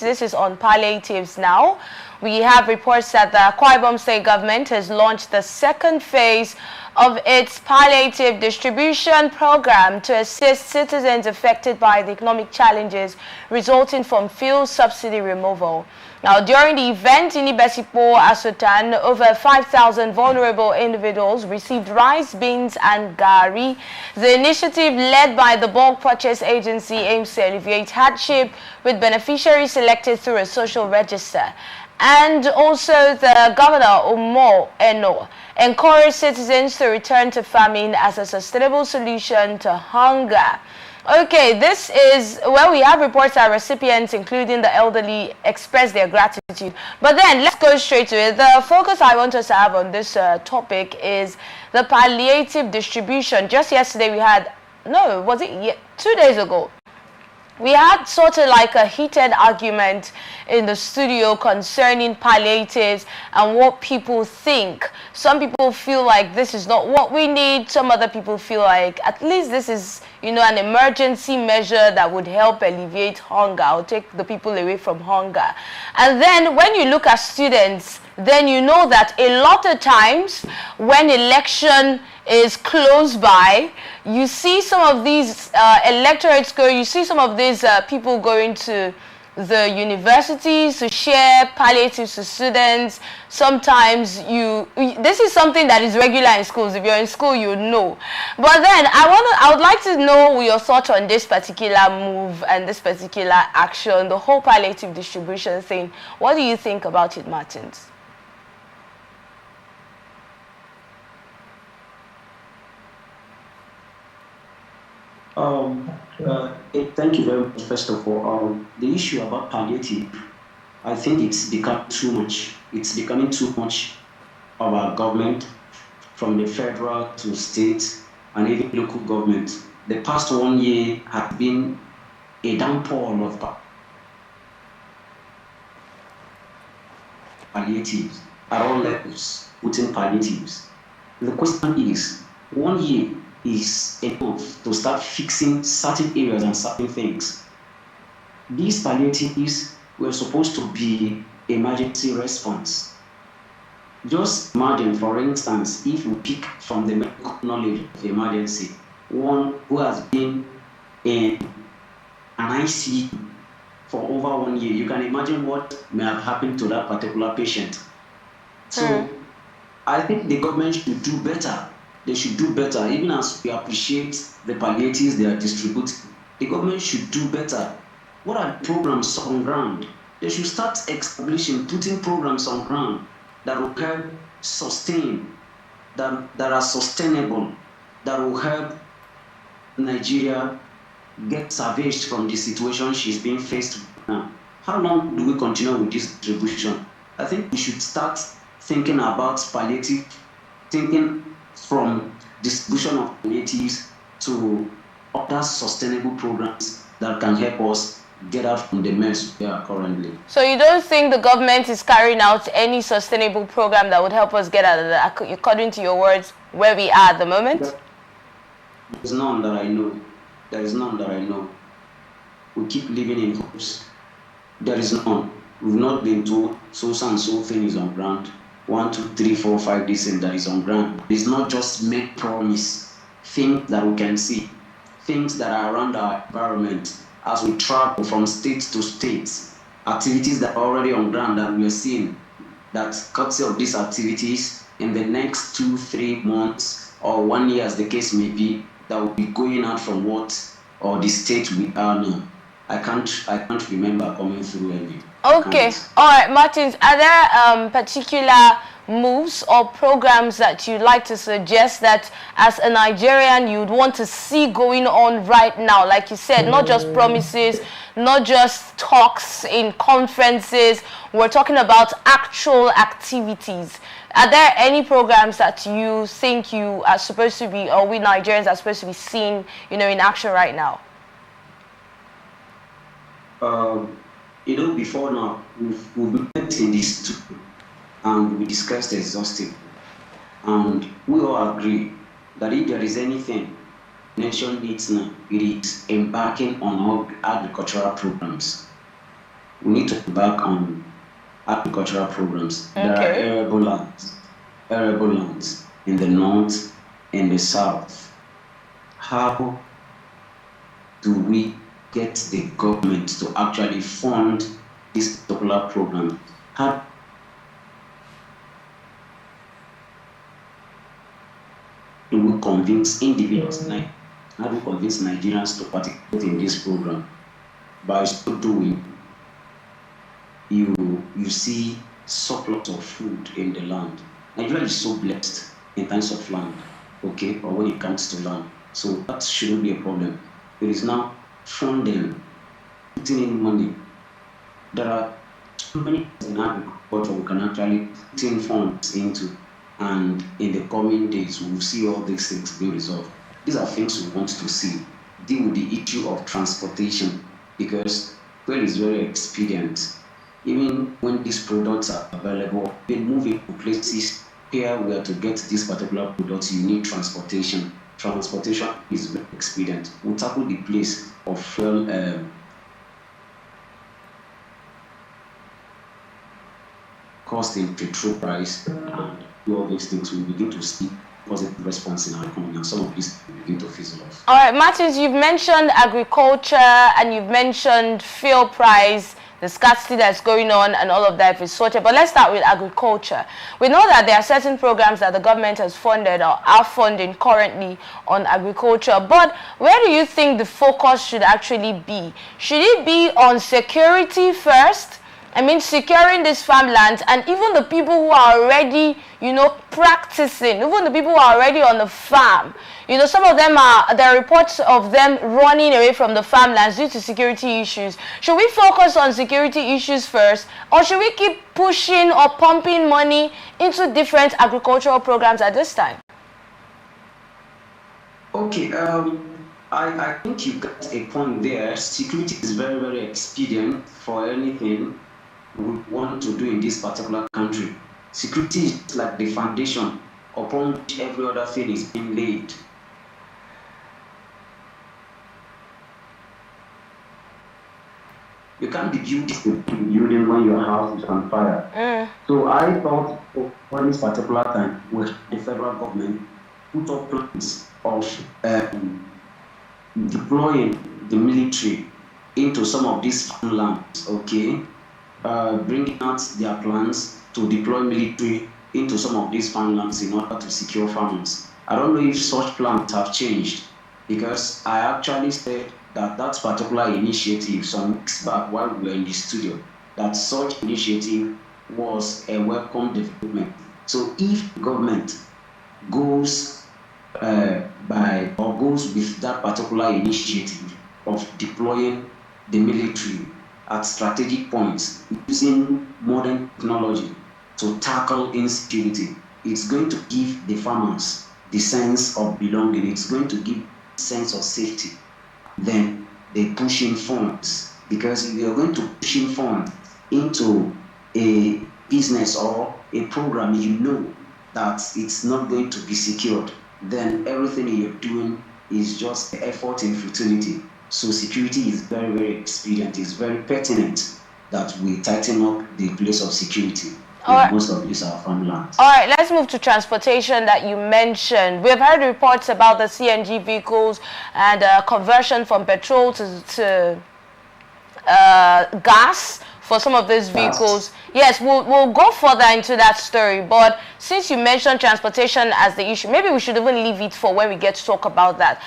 This is on palliatives now. We have reports that the Akwa Ibom State government has launched the second phase of its palliative distribution program to assist citizens affected by the economic challenges resulting from fuel subsidy removal. Now, during the event in Ibesipo, Asotan, over 5,000 vulnerable individuals received rice, beans, and gari. The initiative, led by the Bulk Purchase Agency, aims to alleviate hardship with beneficiaries selected through a social register. And also, the Governor, Umo Eno, encouraged citizens to return to farming as a sustainable solution to hunger. Okay, this is where we have reports that recipients, including the elderly, express their gratitude. But then, let's go straight to it. The focus I want us to have on this topic is the palliative distribution. Just yesterday we had, no, was it 2 days ago? We had sort of like a heated argument in the studio concerning palliatives and what people think. Some people feel like this is not what we need. Some other people feel like at least this is, an emergency measure that would help alleviate hunger or take the people away from hunger. And then when you look at students, then you know that a lot of times when election is close by, you see some of these electorates go, you see some of these people going to the universities to share palliatives to students. Sometimes this is something that is regular in schools. If you're in school, you know. But then I would like to know your thoughts on this particular move and this particular action, the whole palliative distribution thing. What do you think about it, Martins? Thank you very much. First of all, the issue about palliative, I think it's become too much. It's becoming too much of our government, from the federal to state and even local government. The past 1 year has been a downpour of palliatives at all levels, putting palliatives. The question is, 1 year is enough to start fixing certain areas and certain things. These palliatives were supposed to be emergency response. Just imagine, for instance, if you pick from the medical knowledge of emergency, one who has been in an ICU for over 1 year, you can imagine what may have happened to that particular patient. So I think the government should do better. They should do better, even as we appreciate the palliatives they are distributing. The government should do better. What are the programs on ground? They should start establishing, putting programs on ground that will help sustain, that are sustainable, that will help Nigeria get salvaged from the situation she's being faced with now. How long do we continue with this distribution? I think we should start thinking about palliative, thinking from distribution of palliatives to other sustainable programs that can help us get out from the mess we are currently. So you don't think the government is carrying out any sustainable program that would help us get out of the, according to your words, where we are at the moment? There's none that I know. There is none that I know. We keep living in hopes. There is none. We've not been told so and so thing is on ground. 1, 2, 3, 4, 5, this and that is on ground. It's not just make promise, things that we can see, things that are around our environment as we travel from state to state, activities that are already on ground that we are seeing, that courtesy of these activities in the next 2, 3 months or 1 year as the case may be, that will be going out from what or the state we are now. I can't remember coming through any. Okay, all right, Martins, are there particular moves or programs that you'd like to suggest that as a Nigerian you'd want to see going on right now? Like you said, not just promises, not just talks in conferences, we're talking about actual activities. Are there any programs that you think you are supposed to be, or we Nigerians are supposed to be seeing, in action right now? Before now, we've met in this too, and we discussed exhaustively. And we all agree that if there is anything the nation needs now, it is embarking on agricultural programs. we need to embark on agricultural programs. Okay. There are arable lands in the north and the south. How do we get the government to actually fund this particular program? How do we convince individuals, how do we convince Nigerians to participate in this program? By so doing, you see surplus of food in the land. Nigeria is so blessed in terms of land, okay, or when it comes to land. So that shouldn't be a problem. It is now funding, putting in money. There are so many in agriculture we can actually put in funds into, and in the coming days we will see all these things being resolved. These are things we want to see. Deal with the issue of transportation, because fuel is very expedient. Even when these products are available, they move into places where we are to get these particular products, you need transportation. Transportation is very expedient. We'll tackle the place of fuel cost in petrol price, and do all these things. We begin to see positive response in our economy, and some of this will begin to fizzle off. All right, Martins, you've mentioned agriculture and you've mentioned fuel price, the scarcity that's going on, and all of that is sorted. But let's start with agriculture. We know that there are certain programs that the government has funded or are funding currently on agriculture. But where do you think the focus should actually be? Should it be on security first? I mean, securing these farmlands, and even the people who are already, practicing, even the people who are already on the farm. Some of them there are reports of them running away from the farmlands due to security issues. Should we focus on security issues first, or should we keep pushing or pumping money into different agricultural programs at this time? Okay, I think you got a point there. Security is very, very expedient for anything we want to do in this particular country. Security is like the foundation upon which every other thing is being laid. You can't be building when your house is on fire. So I thought for this particular time, with the federal government put up plans of deploying the military into some of these farmlands, okay? Bringing out their plans to deploy military into some of these farmlands in order to secure farmers. I don't know if such plans have changed, because I actually said that particular initiative some weeks back while we were in the studio, that such initiative was a welcome development. So if government goes goes with that particular initiative of deploying the military at strategic points using modern technology to tackle insecurity, it's going to give the farmers the sense of belonging. It's going to give a sense of safety. Then they push in funds, because if you're going to push in funds into a business or a program, you know that it's not going to be secured, then everything you're doing is just effort in futility. So security is very, very expedient. It's very pertinent that we tighten up the place of security in most of these are farmlands. All right, let's move to transportation that you mentioned. We've heard reports about the CNG vehicles and conversion from petrol to gas for some of these vehicles. Yes, we'll go further into that story, but since you mentioned transportation as the issue, maybe we should even leave it for when we get to talk about that.